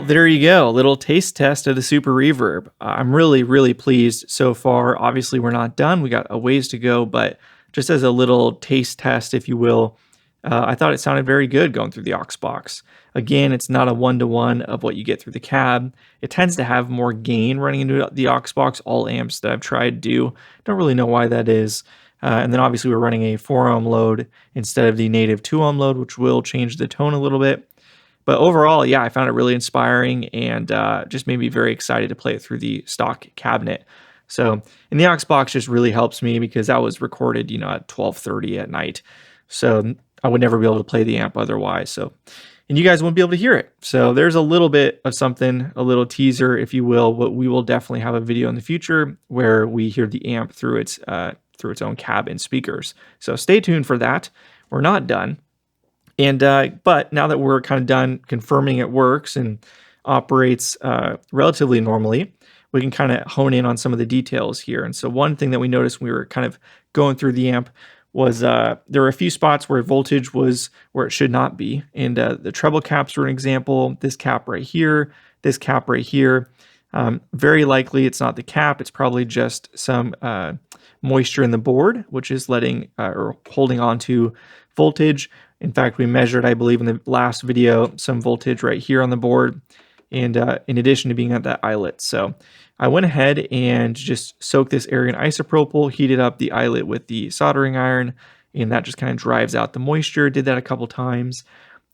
There you go, a little taste test of the Super Reverb. I'm really pleased so far. Obviously, we're not done. We got a ways to go, but just as a little taste test, if you will, I thought it sounded very good going through the aux box. Again, it's not a one-to-one of what you get through the cab. It tends to have more gain running into the aux box. All amps that I've tried do. Don't really know why that is. And then obviously we're running a 4-ohm load instead of the native 2-ohm load, which will change the tone a little bit. But overall, yeah, I found it really inspiring and just made me very excited to play it through the stock cabinet. So, and the aux box just really helps me because that was recorded, at 12:30 at night. So I would never be able to play the amp otherwise. So, and you guys won't be able to hear it. So there's a little bit of something, a little teaser, if you will. But we will definitely have a video in the future where we hear the amp through its own cab and speakers. So stay tuned for that. We're not done. And but now that we're kind of done confirming it works and operates relatively normally, we can kind of hone in on some of the details here. And so one thing that we noticed when we were kind of going through the amp was there were a few spots where voltage was where it should not be. And the treble caps were an example. This cap right here, this cap right here. Very likely it's not the cap. It's probably just some moisture in the board, which is letting or holding on to voltage. In fact, we measured, I believe in the last video, some voltage right here on the board, and in addition to being at that eyelet. So I went ahead and just soaked this area in isopropyl, heated up the eyelet with the soldering iron, and that just kind of drives out the moisture. Did that a couple times.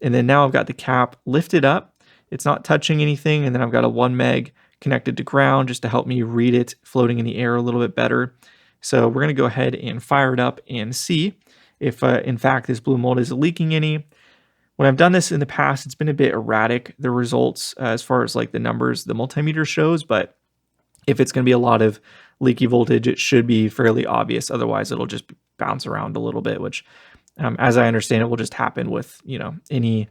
And then now I've got the cap lifted up. It's not touching anything. And then I've got a 1 meg connected to ground just to help me read it floating in the air a little bit better. So we're going to go ahead and fire it up and see if in fact this blue mold is leaking any. When I've done this in the past, it's been a bit erratic, the results as far as like the numbers the multimeter shows, but if it's going to be a lot of leaky voltage, it should be fairly obvious. Otherwise, it'll just bounce around a little bit, which as I understand it will just happen with, any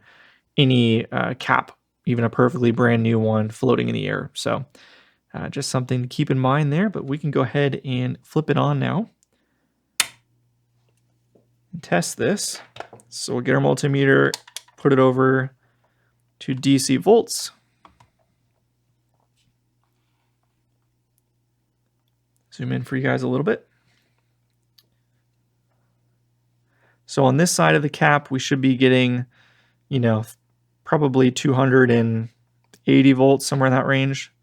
cap, even a perfectly brand new one floating in the air. So just something to keep in mind there, but we can go ahead and flip it on now. Test this. So we'll get our multimeter, put it over to DC volts. Zoom in for you guys a little bit. So on this side of the cap, we should be getting, probably 280 volts, somewhere in that range.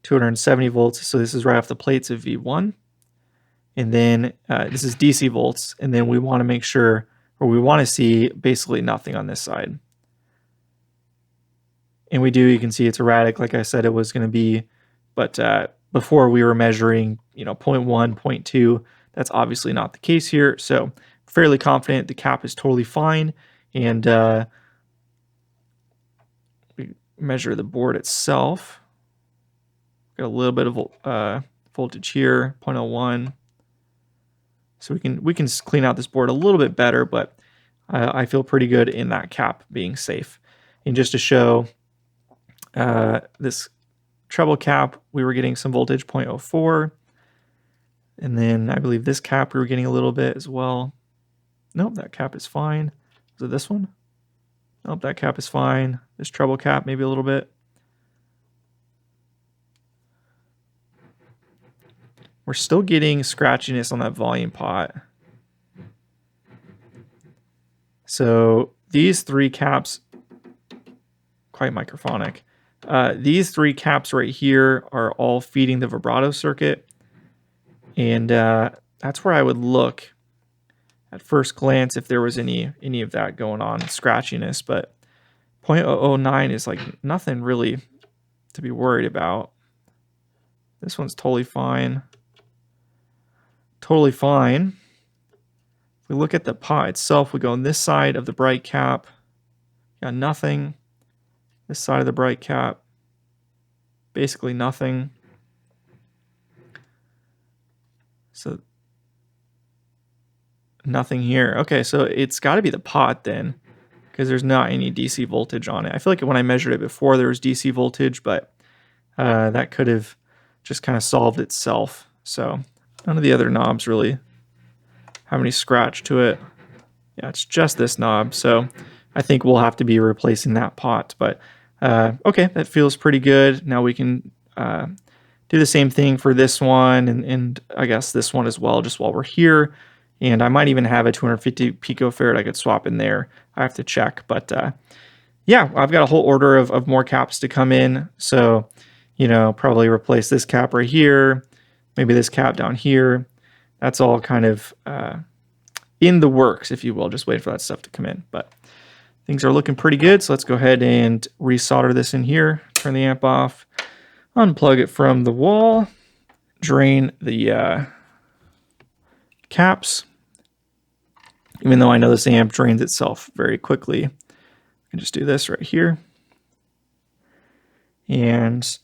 270 volts. So this is right off the plates of V1. And then this is DC volts. And then we want to make sure, or we want to see basically nothing on this side. And we do, you can see it's erratic like I said it was going to be. But before we were measuring, 0.1, 0.2. That's obviously not the case here. So fairly confident the cap is totally fine. And we measure the board itself. Got a little bit of voltage here, 0.01. So we can clean out this board a little bit better, but I feel pretty good in that cap being safe. And just to show this treble cap, we were getting some voltage, 0.04. And then I believe this cap we were getting a little bit as well. Nope, that cap is fine. Is it this one? Nope, that cap is fine. This treble cap, maybe a little bit. We're still getting scratchiness on that volume pot. So these three caps, quite microphonic. These three caps right here are all feeding the vibrato circuit. And that's where I would look at first glance if there was any of that going on, scratchiness. But 0.009 is like nothing really to be worried about. This one's totally fine. Totally fine. If we look at the pot itself, we go on this side of the bright cap. Got nothing. This side of the bright cap. Basically nothing. So nothing here. Okay, so it's got to be the pot then, because there's not any DC voltage on it. I feel like when I measured it before, there was DC voltage, but that could have just kind of solved itself. So none of the other knobs really have any scratch to it. Yeah, it's just this knob. So I think we'll have to be replacing that pot. But okay, that feels pretty good. Now we can do the same thing for this one and I guess this one as well, just while we're here. And I might even have a 250 picofarad I could swap in there. I have to check. But yeah, I've got a whole order of more caps to come in. So, probably replace this cap right here. Maybe this cap down here. That's all kind of in the works, if you will. Just wait for that stuff to come in. But things are looking pretty good. So let's go ahead and resolder this in here. Turn the amp off. Unplug it from the wall. Drain the caps. Even though I know this amp drains itself very quickly, I can just do this right here. And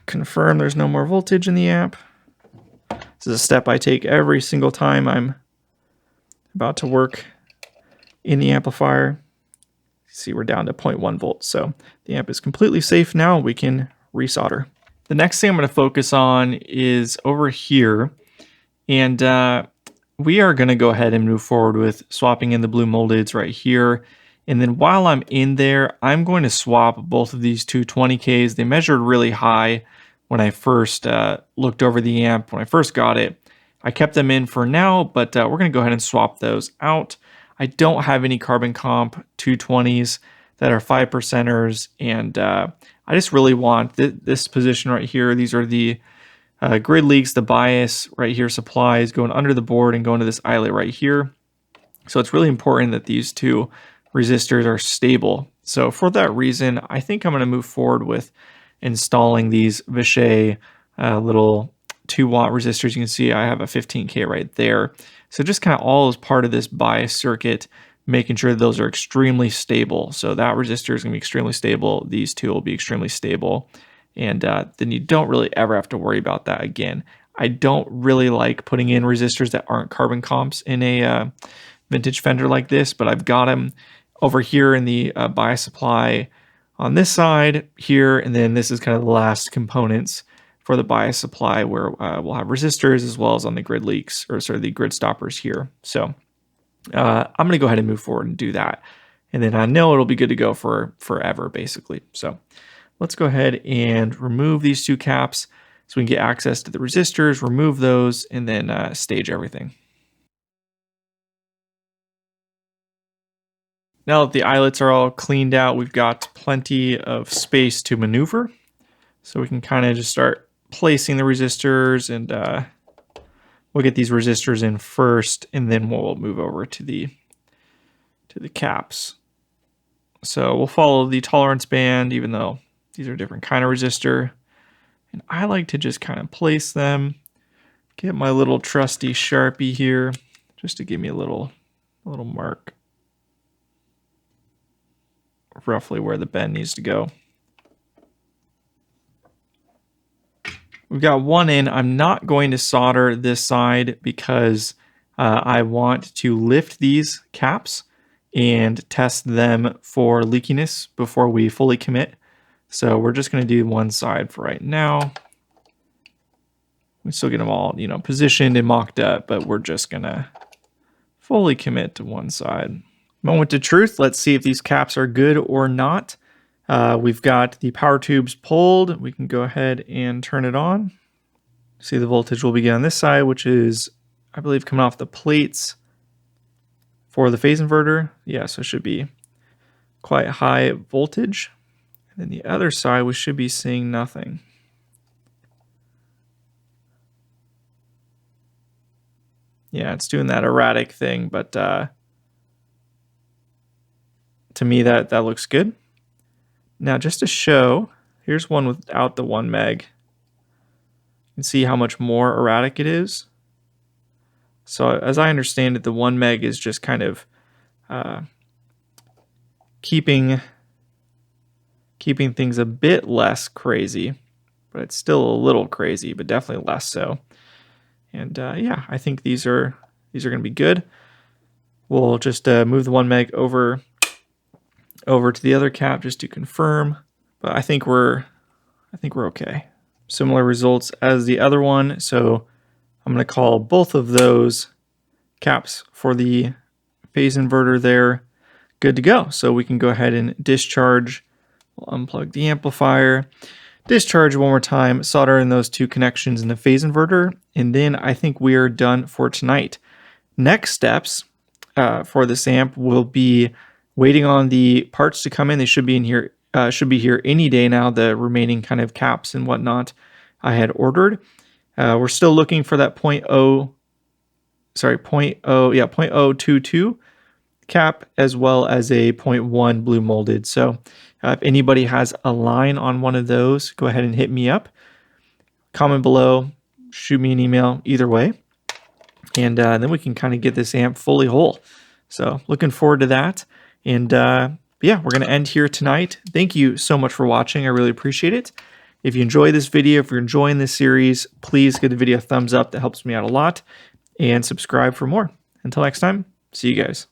confirm there's no more voltage in the amp. This is a step I take every single time I'm about to work in the amplifier. See, we're down to 0.1 volts, so the amp is completely safe now. We can resolder. The next thing I'm going to focus on is over here, and we are going to go ahead and move forward with swapping in the blue moldeds right here. And then while I'm in there, I'm going to swap both of these 220Ks. They measured really high when I first looked over the amp, when I first got it. I kept them in for now, but we're going to go ahead and swap those out. I don't have any carbon comp 220s that are 5%ers, and I just really want this position right here. These are the grid leaks, the bias right here, supplies going under the board and going to this eyelet right here. So it's really important that these two resistors are stable. So for that reason, I think I'm going to move forward with installing these Vichy little 2-watt resistors. You can see I have a 15K right there. So just kind of all as part of this bias circuit, making sure that those are extremely stable. So that resistor is going to be extremely stable. These two will be extremely stable. And then you don't really ever have to worry about that again. I don't really like putting in resistors that aren't carbon comps in a vintage Fender like this, but I've got them over here in the bias supply on this side here, and then this is kind of the last components for the bias supply where we'll have resistors as well as on the grid leaks, or sort of the grid stoppers here. So I'm going to go ahead and move forward and do that. And then I know it'll be good to go for forever, basically. So let's go ahead and remove these two caps so we can get access to the resistors, remove those, and then stage everything. Now that the eyelets are all cleaned out, we've got plenty of space to maneuver. So we can kind of just start placing the resistors, and we'll get these resistors in first, and then we'll move over to the caps. So we'll follow the tolerance band, even though these are different kind of resistor. And I like to just kind of place them, get my little trusty Sharpie here, just to give me a little mark of roughly where the bend needs to go. We've got one in. I'm not going to solder this side because I want to lift these caps and test them for leakiness before we fully commit. So we're just going to do one side for right now. We still get them all, positioned and mocked up, but we're just going to fully commit to one side. Moment of truth. Let's see if these caps are good or not. We've got the power tubes pulled. We can go ahead and turn it on. See, the voltage will begin on this side, which is, I believe, coming off the plates for the phase inverter. Yeah, so it should be quite high voltage. And then the other side, we should be seeing nothing. Yeah, it's doing that erratic thing, but to me, that looks good. Now, just to show, here's one without the 1 meg. You can see how much more erratic it is. So as I understand it, the 1 meg is just kind of keeping things a bit less crazy, but it's still a little crazy, but definitely less so. And yeah, I think these are going to be good. We'll just move the 1 meg over to the other cap just to confirm. But I think we're okay. Similar results as the other one. So I'm going to call both of those caps for the phase inverter there good to go. So we can go ahead and discharge. We'll unplug the amplifier, discharge one more time, solder in those 2 connections in the phase inverter, and then I think we are done for tonight. Next steps for this amp will be waiting on the parts to come in. They should be in here. Should be here any day now. The remaining kind of caps and whatnot I had ordered. We're still looking for that 0.022 cap, as well as a 0.1 blue molded. So if anybody has a line on one of those, go ahead and hit me up. Comment below, shoot me an email, either way. And then we can kind of get this amp fully whole. So looking forward to that. And yeah, we're going to end here tonight. Thank you so much for watching. I really appreciate it. If you enjoy this video, if you're enjoying this series, please give the video a thumbs up. That helps me out a lot. And subscribe for more. Until next time, see you guys.